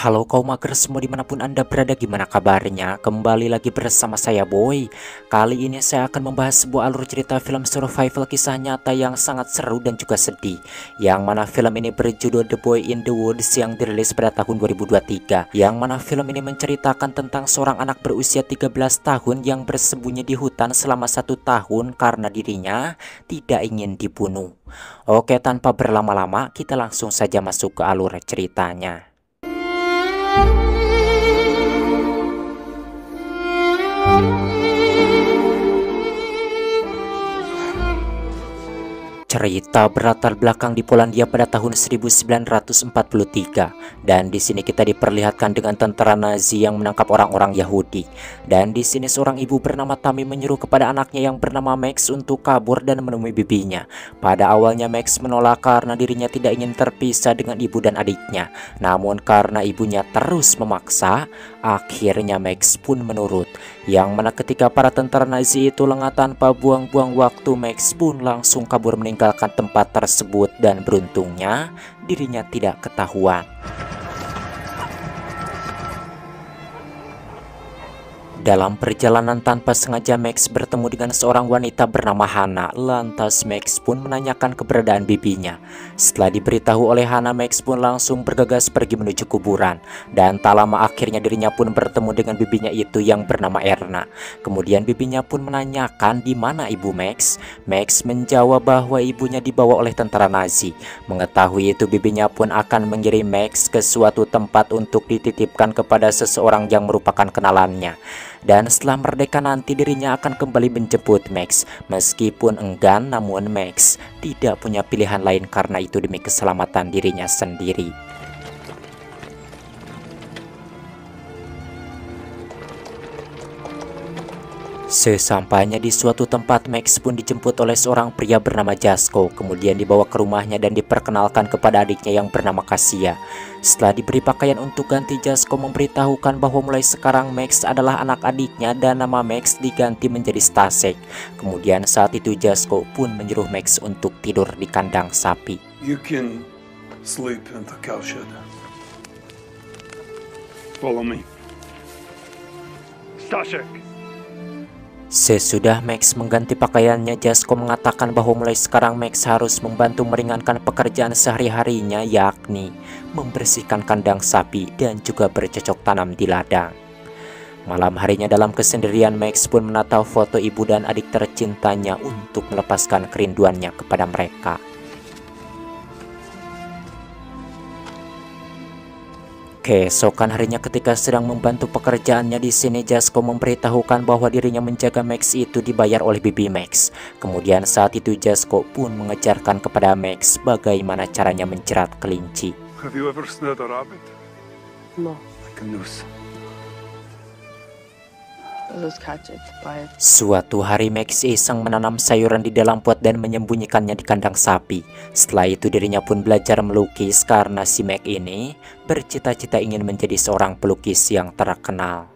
Halo kaum mager semua dimanapun anda berada, gimana kabarnya? Kembali lagi bersama saya Boy. Kali ini saya akan membahas sebuah alur cerita film survival kisah nyata yang sangat seru dan juga sedih, yang mana film ini berjudul The Boy in the Woods yang dirilis pada tahun 2023. Yang mana film ini menceritakan tentang seorang anak berusia 13 tahun yang bersembunyi di hutan selama 1 tahun karena dirinya tidak ingin dibunuh. Oke, tanpa berlama-lama kita langsung saja masuk ke alur ceritanya. Cerita berlatar belakang di Polandia pada tahun 1943, dan di sini kita diperlihatkan dengan tentara Nazi yang menangkap orang-orang Yahudi. Dan di sini seorang ibu bernama Tammy menyuruh kepada anaknya yang bernama Max untuk kabur dan menemui bibinya. Pada awalnya Max menolak karena dirinya tidak ingin terpisah dengan ibu dan adiknya. Namun karena ibunya terus memaksa, akhirnya Max pun menurut. Yang mana ketika para tentara Nazi itu lengah tanpa buang-buang waktu, Max pun langsung kabur meninggalkan tempat tersebut, dan beruntungnya dirinya tidak ketahuan. Dalam perjalanan tanpa sengaja Max bertemu dengan seorang wanita bernama Hana. Lantas Max pun menanyakan keberadaan bibinya. Setelah diberitahu oleh Hana, Max pun langsung bergegas pergi menuju kuburan. Dan tak lama akhirnya dirinya pun bertemu dengan bibinya itu yang bernama Erna. Kemudian bibinya pun menanyakan di mana ibu Max. Max menjawab bahwa ibunya dibawa oleh tentara Nazi. Mengetahui itu, bibinya pun akan mengirim Max ke suatu tempat untuk dititipkan kepada seseorang yang merupakan kenalannya. Dan setelah merdeka nanti dirinya akan kembali menjemput Max. Meskipun enggan, namun Max tidak punya pilihan lain karena itu demi keselamatan dirinya sendiri. Sesampainya di suatu tempat, Max pun dijemput oleh seorang pria bernama Jasko. Kemudian dibawa ke rumahnya dan diperkenalkan kepada adiknya yang bernama Kasia. Setelah diberi pakaian untuk ganti, Jasko memberitahukan bahwa mulai sekarang Max adalah anak adiknya dan nama Max diganti menjadi Stasek. Kemudian saat itu Jasko pun menyuruh Max untuk tidur di kandang sapi. You can sleep in the cowshed. Follow me. Stasek. Sesudah Max mengganti pakaiannya, Jasko mengatakan bahwa mulai sekarang Max harus membantu meringankan pekerjaan sehari-harinya, yakni membersihkan kandang sapi dan juga bercocok tanam di ladang. Malam harinya dalam kesendirian, Max pun menatap foto ibu dan adik tercintanya untuk melepaskan kerinduannya kepada mereka. Keesokan harinya ketika sedang membantu pekerjaannya di sini, Jasko memberitahukan bahwa dirinya menjaga Max itu dibayar oleh bibi Max. Kemudian saat itu Jasko pun mengejarkan kepada Max bagaimana caranya menjerat kelinci. Have you ever snared a rabbit? No, Like a noose. just catch it by it. Suatu hari Max iseng menanam sayuran di dalam pot dan menyembunyikannya di kandang sapi. Setelah itu dirinya pun belajar melukis karena si Max ini bercita-cita ingin menjadi seorang pelukis yang terkenal.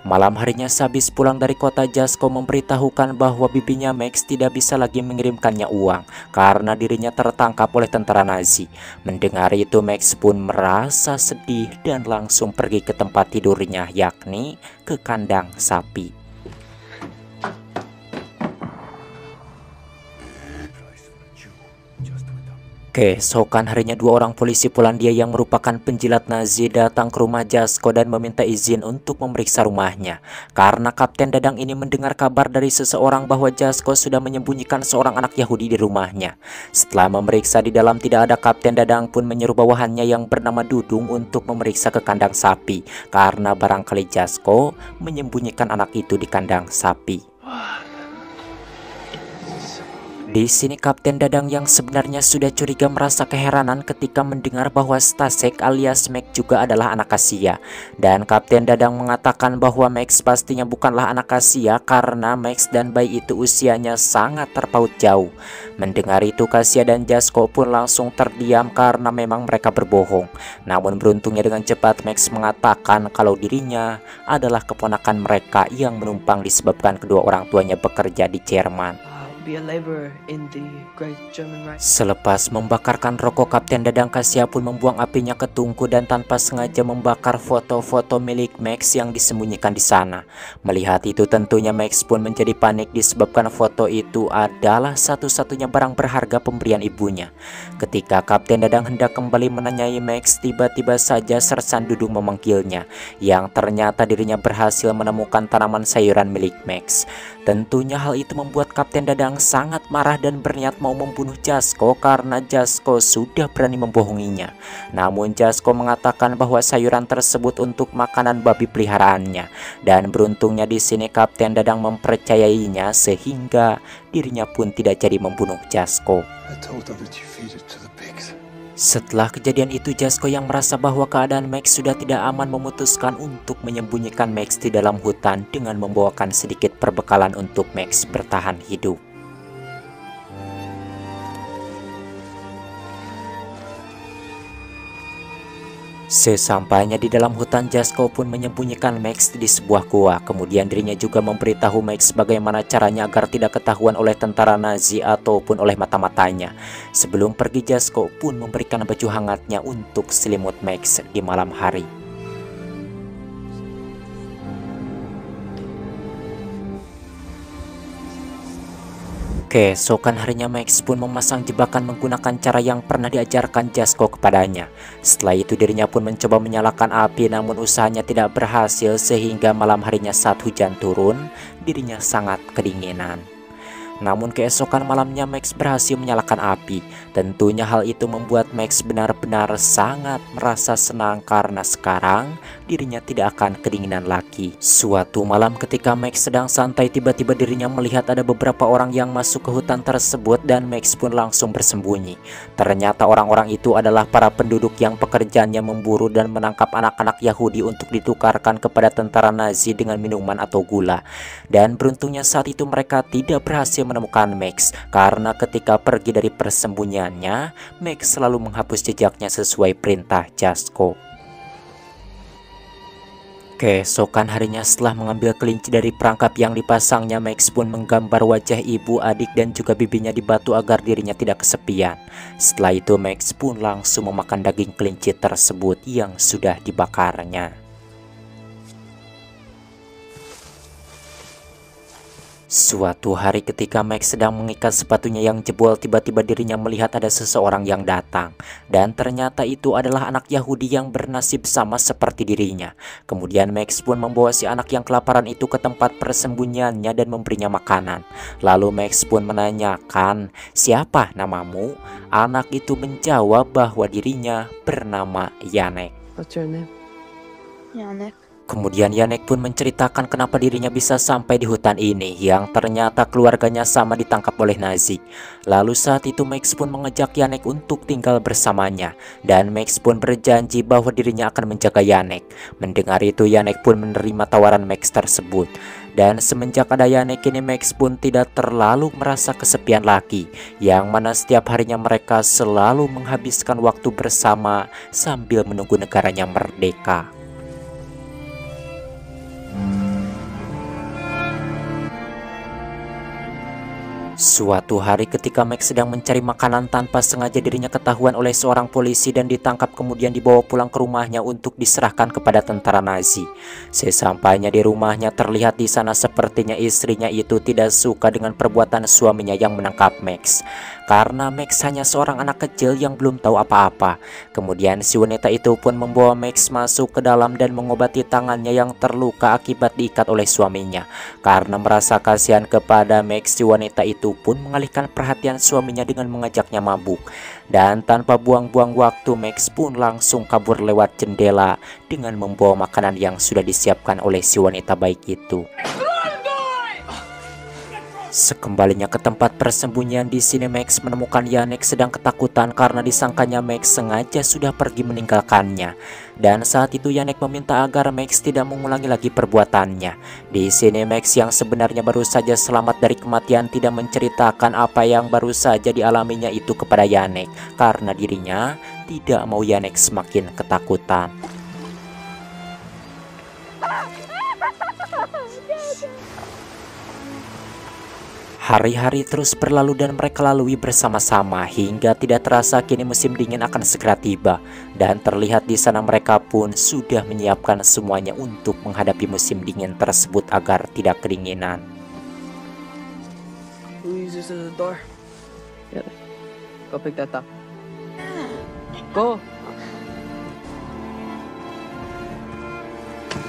Malam harinya sehabis pulang dari kota, Jasko memberitahukan bahwa bibinya Max tidak bisa lagi mengirimkannya uang karena dirinya tertangkap oleh tentara Nazi. Mendengar itu Max pun merasa sedih dan langsung pergi ke tempat tidurnya, yakni ke kandang sapi. Keesokan harinya dua orang polisi Polandia yang merupakan penjilat Nazi datang ke rumah Jasko dan meminta izin untuk memeriksa rumahnya. Karena Kapten Dadang ini mendengar kabar dari seseorang bahwa Jasko sudah menyembunyikan seorang anak Yahudi di rumahnya. Setelah memeriksa di dalam tidak ada, Kapten Dadang pun menyuruh bawahannya yang bernama Dudung untuk memeriksa ke kandang sapi. Karena barangkali Jasko menyembunyikan anak itu di kandang sapi. Di sini Kapten Dadang yang sebenarnya sudah curiga merasa keheranan ketika mendengar bahwa Stasek alias Max juga adalah anak Kasia. Dan Kapten Dadang mengatakan bahwa Max pastinya bukanlah anak Kasia karena Max dan bayi itu usianya sangat terpaut jauh. Mendengar itu Kasia dan Jasko pun langsung terdiam karena memang mereka berbohong. Namun beruntungnya dengan cepat Max mengatakan kalau dirinya adalah keponakan mereka yang menumpang disebabkan kedua orang tuanya bekerja di Jerman. be a laborer in the Great German Reich. Selepas membakarkan rokok, Kapten Dadang Kasia pun membuang apinya ke tungku dan tanpa sengaja membakar foto-foto milik Max yang disembunyikan di sana. Melihat itu tentunya Max pun menjadi panik disebabkan foto itu adalah satu-satunya barang berharga pemberian ibunya. Ketika Kapten Dadang hendak kembali menanyai Max, tiba-tiba saja Sersan Dudung memanggilnya, yang ternyata dirinya berhasil menemukan tanaman sayuran milik Max. Tentunya hal itu membuat Kapten Dadang sangat marah dan berniat mau membunuh Jasko karena Jasko sudah berani membohonginya. Namun Jasko mengatakan bahwa sayuran tersebut untuk makanan babi peliharaannya, dan beruntungnya di sini Kapten Dadang mempercayainya sehingga dirinya pun tidak jadi membunuh Jasko. I told her that you feed it to the pigs. Setelah kejadian itu, Jasko yang merasa bahwa keadaan Max sudah tidak aman memutuskan untuk menyembunyikan Max di dalam hutan dengan membawakan sedikit perbekalan untuk Max bertahan hidup. Sesampainya di dalam hutan, Jasko pun menyembunyikan Max di sebuah gua. Kemudian dirinya juga memberitahu Max bagaimana caranya agar tidak ketahuan oleh tentara Nazi ataupun oleh mata-matanya. Sebelum pergi, Jasko pun memberikan baju hangatnya untuk selimut Max di malam hari. Keesokan harinya Max pun memasang jebakan menggunakan cara yang pernah diajarkan Jasko kepadanya. Setelah itu dirinya pun mencoba menyalakan api, namun usahanya tidak berhasil sehingga malam harinya saat hujan turun, dirinya sangat kedinginan. Namun keesokan malamnya Max berhasil menyalakan api. Tentunya hal itu membuat Max benar-benar sangat merasa senang karena sekarang dirinya tidak akan kedinginan lagi. Suatu malam ketika Max sedang santai, tiba-tiba dirinya melihat ada beberapa orang yang masuk ke hutan tersebut dan Max pun langsung bersembunyi. Ternyata orang-orang itu adalah para penduduk yang pekerjaannya memburu dan menangkap anak-anak Yahudi untuk ditukarkan kepada tentara Nazi dengan minuman atau gula. Dan beruntungnya saat itu mereka tidak berhasil menemukan Max karena ketika pergi dari persembunyiannya, Max selalu menghapus jejaknya sesuai perintah Jasko. Keesokan harinya setelah mengambil kelinci dari perangkap yang dipasangnya, Max pun menggambar wajah ibu, adik dan juga bibinya di batu agar dirinya tidak kesepian. Setelah itu Max pun langsung memakan daging kelinci tersebut yang sudah dibakarnya. Suatu hari ketika Max sedang mengikat sepatunya yang jebol, tiba-tiba dirinya melihat ada seseorang yang datang. Dan ternyata itu adalah anak Yahudi yang bernasib sama seperti dirinya. Kemudian Max pun membawa si anak yang kelaparan itu ke tempat persembunyiannya dan memberinya makanan. Lalu Max pun menanyakan, "Siapa namamu?" Anak itu menjawab bahwa dirinya bernama Janek. What's your name? Janek. Kemudian Janek pun menceritakan kenapa dirinya bisa sampai di hutan ini, yang ternyata keluarganya sama ditangkap oleh Nazi. Lalu saat itu Max pun mengajak Janek untuk tinggal bersamanya, dan Max pun berjanji bahwa dirinya akan menjaga Janek. Mendengar itu Janek pun menerima tawaran Max tersebut. Dan semenjak ada Janek ini, Max pun tidak terlalu merasa kesepian lagi, yang mana setiap harinya mereka selalu menghabiskan waktu bersama sambil menunggu negaranya merdeka. Suatu hari ketika Max sedang mencari makanan, tanpa sengaja dirinya ketahuan oleh seorang polisi dan ditangkap, kemudian dibawa pulang ke rumahnya untuk diserahkan kepada tentara Nazi. Sesampainya di rumahnya, terlihat di sana sepertinya istrinya itu tidak suka dengan perbuatan suaminya yang menangkap Max. Karena Max hanya seorang anak kecil yang belum tahu apa-apa. Kemudian si wanita itu pun membawa Max masuk ke dalam dan mengobati tangannya yang terluka akibat diikat oleh suaminya. Karena merasa kasihan kepada Max, si wanita itu pun mengalihkan perhatian suaminya dengan mengajaknya mabuk. Dan tanpa buang-buang waktu, Max pun langsung kabur lewat jendela dengan membawa makanan yang sudah disiapkan oleh si wanita baik itu. Sekembalinya ke tempat persembunyian, di sini Max menemukan Janek sedang ketakutan karena disangkanya Max sengaja sudah pergi meninggalkannya. Dan saat itu Janek meminta agar Max tidak mengulangi lagi perbuatannya. Di sini Max yang sebenarnya baru saja selamat dari kematian tidak menceritakan apa yang baru saja dialaminya itu kepada Janek, karena dirinya tidak mau Janek semakin ketakutan. Hari-hari terus berlalu dan mereka lalui bersama-sama hingga tidak terasa kini musim dingin akan segera tiba. Dan terlihat di sana mereka pun sudah menyiapkan semuanya untuk menghadapi musim dingin tersebut agar tidak kedinginan. Who uses the door? Yeah. Go pick that up. Go.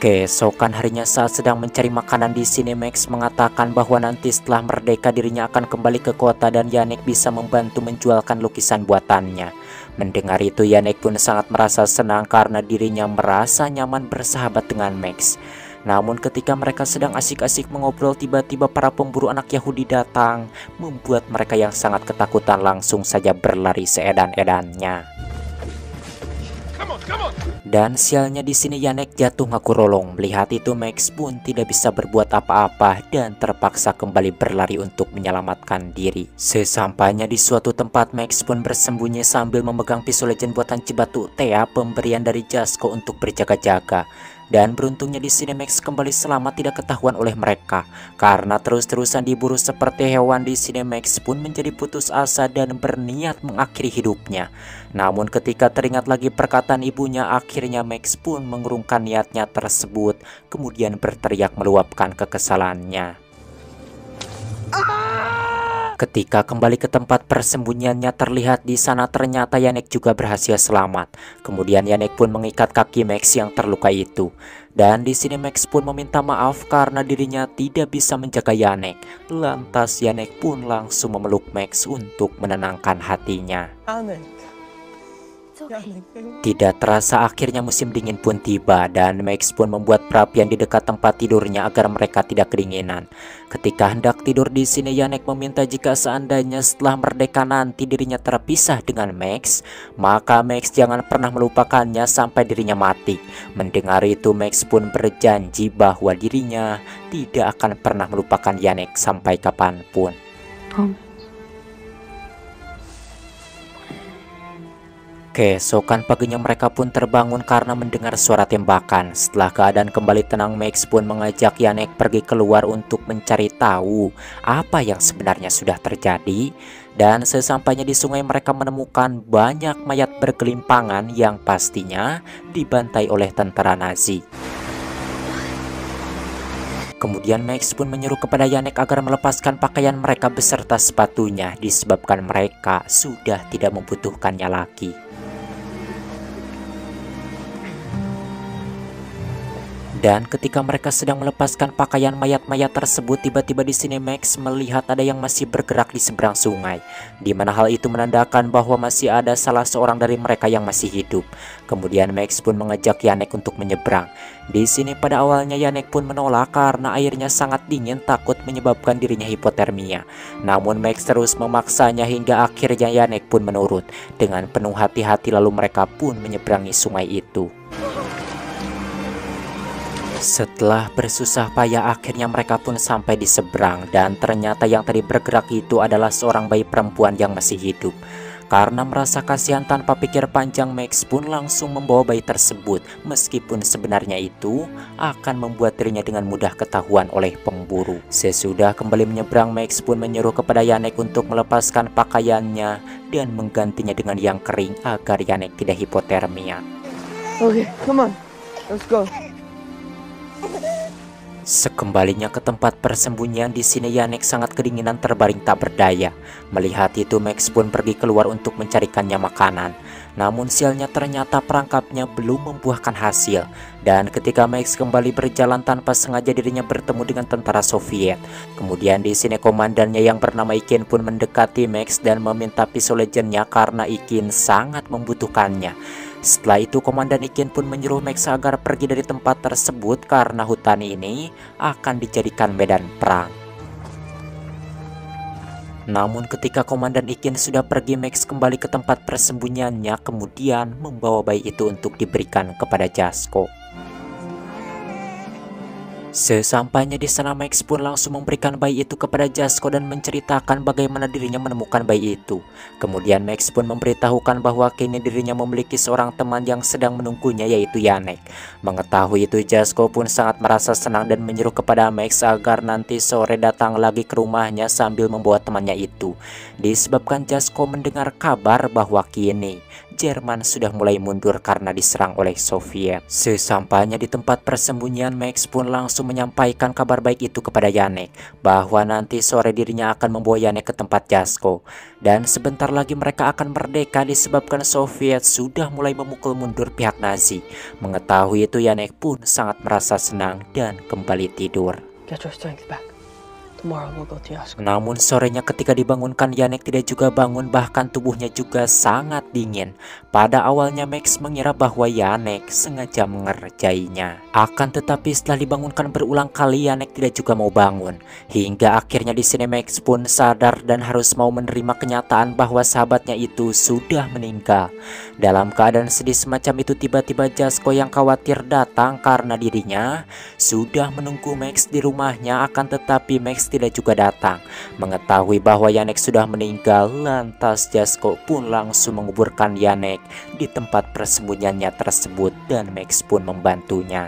Keesokan harinya saat sedang mencari makanan di sini, Max mengatakan bahwa nanti setelah merdeka dirinya akan kembali ke kota dan Yannick bisa membantu menjualkan lukisan buatannya. Mendengar itu Yannick pun sangat merasa senang karena dirinya merasa nyaman bersahabat dengan Max. Namun ketika mereka sedang asik-asik mengobrol, tiba-tiba para pemburu anak Yahudi datang, membuat mereka yang sangat ketakutan langsung saja berlari seedan-edannya. Dan sialnya di sini Yannick jatuh ngaku rolong. Melihat itu Max pun tidak bisa berbuat apa-apa dan terpaksa kembali berlari untuk menyelamatkan diri. Sesampainya di suatu tempat, Max pun bersembunyi sambil memegang pisau legend buatan Cibatu Thea, pemberian dari Jasko untuk berjaga-jaga. Dan beruntungnya di sini Max kembali selamat, tidak ketahuan oleh mereka. Karena terus-terusan diburu seperti hewan, di sini Max pun menjadi putus asa dan berniat mengakhiri hidupnya. Namun ketika teringat lagi perkataan ibunya, akhirnya Max pun mengurungkan niatnya tersebut, kemudian berteriak meluapkan kekesalannya. Ketika kembali ke tempat persembunyiannya, terlihat di sana ternyata Yannick juga berhasil selamat. Kemudian Yannick pun mengikat kaki Max yang terluka itu. Dan di sini Max pun meminta maaf karena dirinya tidak bisa menjaga Yannick. Lantas Yannick pun langsung memeluk Max untuk menenangkan hatinya. Tidak terasa akhirnya musim dingin pun tiba dan Max pun membuat perapian di dekat tempat tidurnya agar mereka tidak kedinginan. Ketika hendak tidur di sini Yannick meminta jika seandainya setelah merdeka nanti dirinya terpisah dengan Max, maka Max jangan pernah melupakannya sampai dirinya mati. Mendengar itu Max pun berjanji bahwa dirinya tidak akan pernah melupakan Yannick sampai kapanpun. Keesokan paginya mereka pun terbangun karena mendengar suara tembakan. Setelah keadaan kembali tenang, Max pun mengajak Yannick pergi keluar untuk mencari tahu apa yang sebenarnya sudah terjadi. Dan sesampainya di sungai mereka menemukan banyak mayat bergelimpangan yang pastinya dibantai oleh tentara Nazi. Kemudian Max pun menyuruh kepada Yannick agar melepaskan pakaian mereka beserta sepatunya, disebabkan mereka sudah tidak membutuhkannya lagi. Dan ketika mereka sedang melepaskan pakaian mayat-mayat tersebut, tiba-tiba di sini Max melihat ada yang masih bergerak di seberang sungai, di mana hal itu menandakan bahwa masih ada salah seorang dari mereka yang masih hidup. Kemudian Max pun mengajak Yannick untuk menyeberang. Di sini pada awalnya Yannick pun menolak karena airnya sangat dingin, takut menyebabkan dirinya hipotermia. Namun Max terus memaksanya hingga akhirnya Yannick pun menurut. Dengan penuh hati-hati lalu mereka pun menyeberangi sungai itu. Setelah bersusah payah akhirnya mereka pun sampai di seberang dan ternyata yang tadi bergerak itu adalah seorang bayi perempuan yang masih hidup. Karena merasa kasihan tanpa pikir panjang, Max pun langsung membawa bayi tersebut, meskipun sebenarnya itu akan membuat dirinya dengan mudah ketahuan oleh pemburu. Sesudah kembali menyeberang, Max pun menyuruh kepada Yannick untuk melepaskan pakaiannya dan menggantinya dengan yang kering agar Yannick tidak hipotermia. Okay, come on. Let's go. Sekembalinya ke tempat persembunyian, di sini Yannick sangat kedinginan terbaring tak berdaya. Melihat itu Max pun pergi keluar untuk mencarikannya makanan. Namun sialnya ternyata perangkapnya belum membuahkan hasil. Dan ketika Max kembali berjalan tanpa sengaja dirinya bertemu dengan tentara Soviet. Kemudian di sini komandannya yang bernama Ikin pun mendekati Max dan meminta pisau legendnya karena Ikin sangat membutuhkannya. Setelah itu Komandan Ikin pun menyuruh Max agar pergi dari tempat tersebut karena hutan ini akan dijadikan medan perang. Namun ketika Komandan Ikin sudah pergi, Max kembali ke tempat persembunyiannya kemudian membawa bayi itu untuk diberikan kepada Jasko. Sesampainya di sana, Max pun langsung memberikan bayi itu kepada Jasko dan menceritakan bagaimana dirinya menemukan bayi itu. Kemudian Max pun memberitahukan bahwa kini dirinya memiliki seorang teman yang sedang menunggunya, yaitu Janek. Mengetahui itu, Jasko pun sangat merasa senang dan menyuruh kepada Max agar nanti sore datang lagi ke rumahnya sambil membawa temannya itu. Disebabkan Jasko mendengar kabar bahwa kini Jerman sudah mulai mundur karena diserang oleh Soviet. Sesampainya di tempat persembunyian, Max pun langsung menyampaikan kabar baik itu kepada Janek, bahwa nanti sore dirinya akan membawa Janek ke tempat Jasko. Dan sebentar lagi mereka akan merdeka disebabkan Soviet sudah mulai memukul mundur pihak Nazi. Mengetahui itu, Janek pun sangat merasa senang dan kembali tidur. Get your strength back. Tomorrow we'll go to Yasko. Namun sorenya ketika dibangunkan, Janek tidak juga bangun, bahkan tubuhnya juga sangat dingin. Pada awalnya Max mengira bahwa Janek sengaja mengerjainya. Akan tetapi setelah dibangunkan berulang kali, Janek tidak juga mau bangun. Hingga akhirnya di sini Max pun sadar dan harus mau menerima kenyataan bahwa sahabatnya itu sudah meninggal. Dalam keadaan sedih semacam itu, tiba-tiba Jasko yang khawatir datang karena dirinya sudah menunggu Max di rumahnya, akan tetapi Max tidak juga datang. Mengetahui bahwa Janek sudah meninggal, lantas Jasko pun langsung menguburkan Janek di tempat persembunyiannya tersebut dan Max pun membantunya.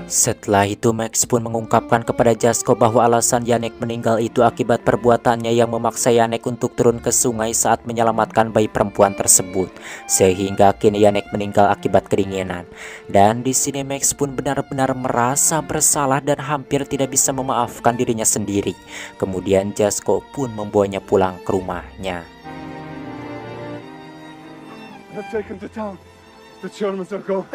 Setelah itu Max pun mengungkapkan kepada Jasko bahwa alasan Janek meninggal itu akibat perbuatannya yang memaksa Janek untuk turun ke sungai saat menyelamatkan bayi perempuan tersebut, sehingga kini Janek meninggal akibat kedinginan. Dan di sini Max pun benar-benar merasa bersalah dan hampir tidak bisa memaafkan dirinya sendiri. Kemudian Jasko pun membawanya pulang ke rumahnya. I've taken the town. The Germans are gone.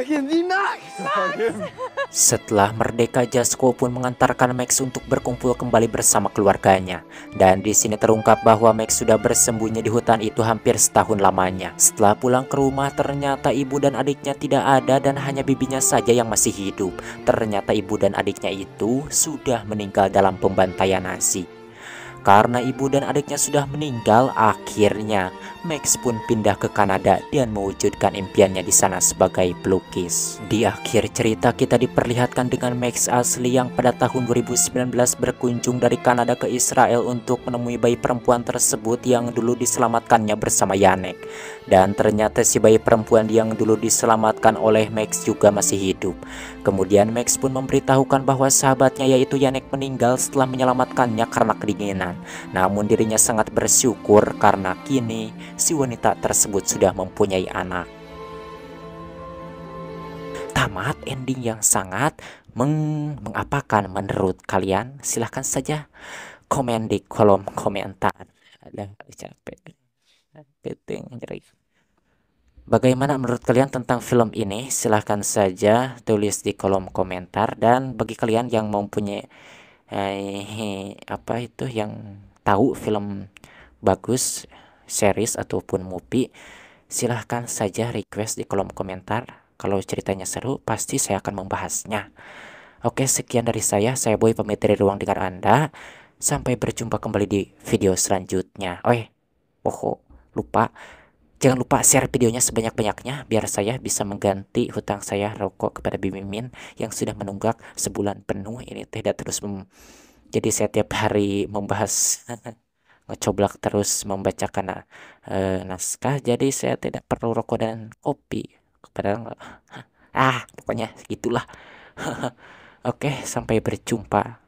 Setelah merdeka, Jasko pun mengantarkan Max untuk berkumpul kembali bersama keluarganya. Dan di sini terungkap bahwa Max sudah bersembunyi di hutan itu hampir setahun lamanya. Setelah pulang ke rumah, ternyata ibu dan adiknya tidak ada dan hanya bibinya saja yang masih hidup. Ternyata ibu dan adiknya itu sudah meninggal dalam pembantaian Nazi. Karena ibu dan adiknya sudah meninggal, akhirnya Max pun pindah ke Kanada dan mewujudkan impiannya di sana sebagai pelukis. Di akhir cerita kita diperlihatkan dengan Max asli yang pada tahun 2019 berkunjung dari Kanada ke Israel untuk menemui bayi perempuan tersebut yang dulu diselamatkannya bersama Janek. Dan ternyata si bayi perempuan yang dulu diselamatkan oleh Max juga masih hidup. Kemudian Max pun memberitahukan bahwa sahabatnya yaitu Janek meninggal setelah menyelamatkannya karena kedinginan. Namun dirinya sangat bersyukur karena kini si wanita tersebut sudah mempunyai anak. Tamat ending yang sangat mengapakan menurut kalian? Silahkan saja komen di kolom komentar. Ada capek. Bagaimana menurut kalian tentang film ini? Silahkan saja tulis di kolom komentar. Dan bagi kalian yang mempunyai yang tahu film bagus, series ataupun movie, silahkan saja request di kolom komentar. Kalau ceritanya seru, pasti saya akan membahasnya. Oke, sekian dari saya Boy pamit dari ruang dengar Anda. Sampai berjumpa kembali di video selanjutnya. Jangan lupa share videonya sebanyak-banyaknya biar saya bisa mengganti hutang saya rokok kepada Bimimin yang sudah menunggak sebulan penuh ini tidak terus jadi saya tiap hari membahas ngecoblak terus membacakan naskah, jadi saya tidak perlu rokok dan kopi kepada pokoknya gitulah. Oke, sampai berjumpa.